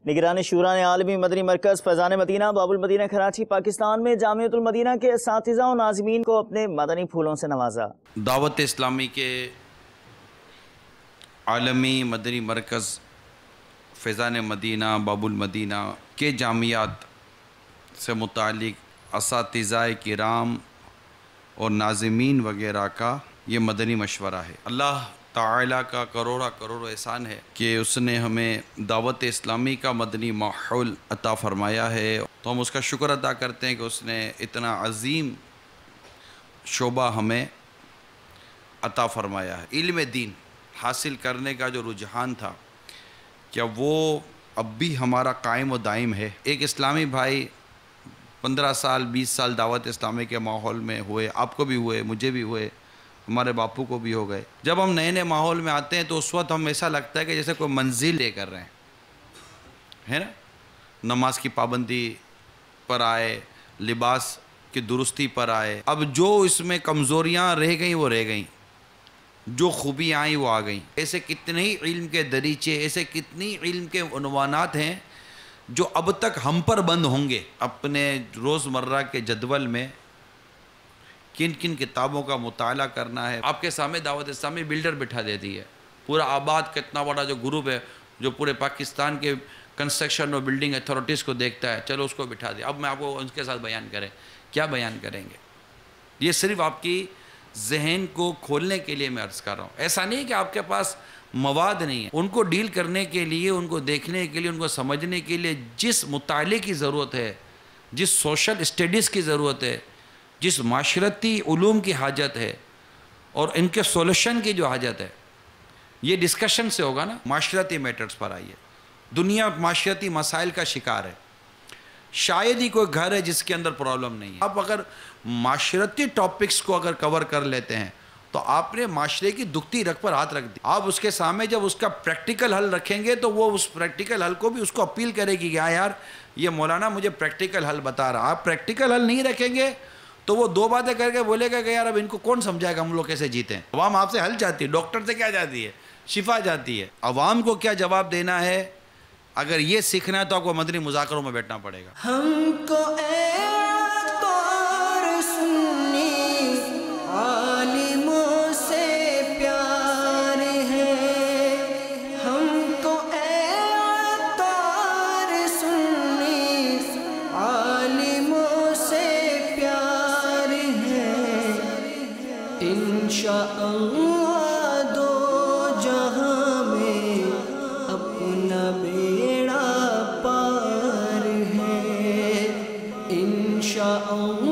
نگران شورا نے عالمی مدنی مرکز فیضان مدینہ باب المدینہ کراچی پاکستان میں جامعۃ المدینہ کے اساتذہ و ناظمین کو اپنے مدنی پھولوں سے نوازا۔ دعوت اسلامی کے عالمی مدنی مرکز فیضان مدینہ باب المدینہ کے جامعات سے متعلق اساتذہ کرام اور ناظمین وغیرہ کا یہ مدنی مشورہ ہے۔ اللہ تعالیٰ کا کروڑا کروڑ احسان ہے کہ اس نے ہمیں دعوت اسلامی کا مدنی ماحول عطا فرمایا ہے، تو ہم اس کا شکر ادا کرتے ہیں کہ اس نے اتنا عظیم شعبہ ہمیں عطا فرمایا ہے۔ علم دین حاصل کرنے کا جو رجحان تھا، کیا وہ اب بھی ہمارا قائم و دائم ہے؟ ایک اسلامی بھائی 15 سال 20 سال دعوت اسلامی کے ماحول میں ہوئے، آپ کو بھی ہوئے، مجھے بھی ہوئے، ہمارے باپو کو بھی ہو گئے۔ جب ہم نئے نئے ماحول میں آتے ہیں تو اس وقت ہم ایسا لگتا ہے کہ جیسے کوئی منزل لے کر رہے ہیں، ہے نا؟ نماز کی پابندی پر آئے، لباس کی درستی پر آئے، اب جو اس میں کمزوریاں رہ گئیں وہ رہ گئیں، جو خوبی آئیں وہ آ گئیں۔ ایسے کتنے ہی علم کے دریچے، ایسے کتنی علم کے عنوانات ہیں جو اب تک ہم پر بند ہوں گے۔ اپنے روزمرہ کے جدول میں کن کن کتابوں کا مطالعہ کرنا ہے۔ آپ کے سامنے دعوت اسلامی بلڈر بٹھا دیتی ہے، پورا آباد کتنا بڑا جو گروپ ہے جو پورے پاکستان کے کنسٹرکشن اور بلڈنگ اتھارٹیز کو دیکھتا ہے، چلو اس کو بٹھا دیا۔ اب میں آپ کو ان کے ساتھ بیان کریں، کیا بیان کریں گے؟ یہ صرف آپ کی ذہن کو کھولنے کے لیے میں عرض کر رہا ہوں۔ ایسا نہیں کہ آپ کے پاس مواد نہیں ہے، ان کو ڈیل کرنے کے لیے، ان کو دیکھنے کے لیے، ان کو سمجھنے کے لیے جس مطالعے کی ضرورت ہے، جس سوشل اسٹڈیز کی ضرورت ہے، جس معاشرتی علوم کی حاجت ہے اور ان کے سولوشن کی جو حاجت ہے، یہ ڈسکشن سے ہوگا نا۔ معاشرتی میٹرز پر آئیے، دنیا معاشرتی مسائل کا شکار ہے، شاید ہی کوئی گھر ہے جس کے اندر پرابلم نہیں ہے۔ آپ اگر معاشرتی ٹاپکس کو اگر کور کر لیتے ہیں تو آپ نے معاشرے کی دکھتی رگ پر ہاتھ رکھ دی۔ آپ اس کے سامنے جب اس کا پریکٹیکل حل رکھیں گے تو وہ اس پریکٹیکل حل کو بھی اس کو اپیل کرے گی کہ ہاں یار یہ مولانا مجھے پریکٹیکل حل بتا رہا۔ آپ پریکٹیکل حل نہیں رکھیں گے تو وہ دو باتیں کر کے بولے گا کہ یار اب ان کو کون سمجھائے گا ہم لوگ کیسے جیتے ہیں۔ عوام آپ سے حل چاہتی ہے، ڈاکٹر سے کیا چاہتی ہے؟ شفا چاہتی ہے۔ عوام کو کیا جواب دینا ہے؟ اگر یہ سیکھنا ہے تو آپ کو مدنی مذاکروں میں بیٹھنا پڑے گا۔ ہم کو عالموں سے پیار ہے، ہم کو عطار سنی عالموں سے پیار ہے، انشاءاللہ دو جہاں میں اپنا بیڑا پار ہے، انشاءاللہ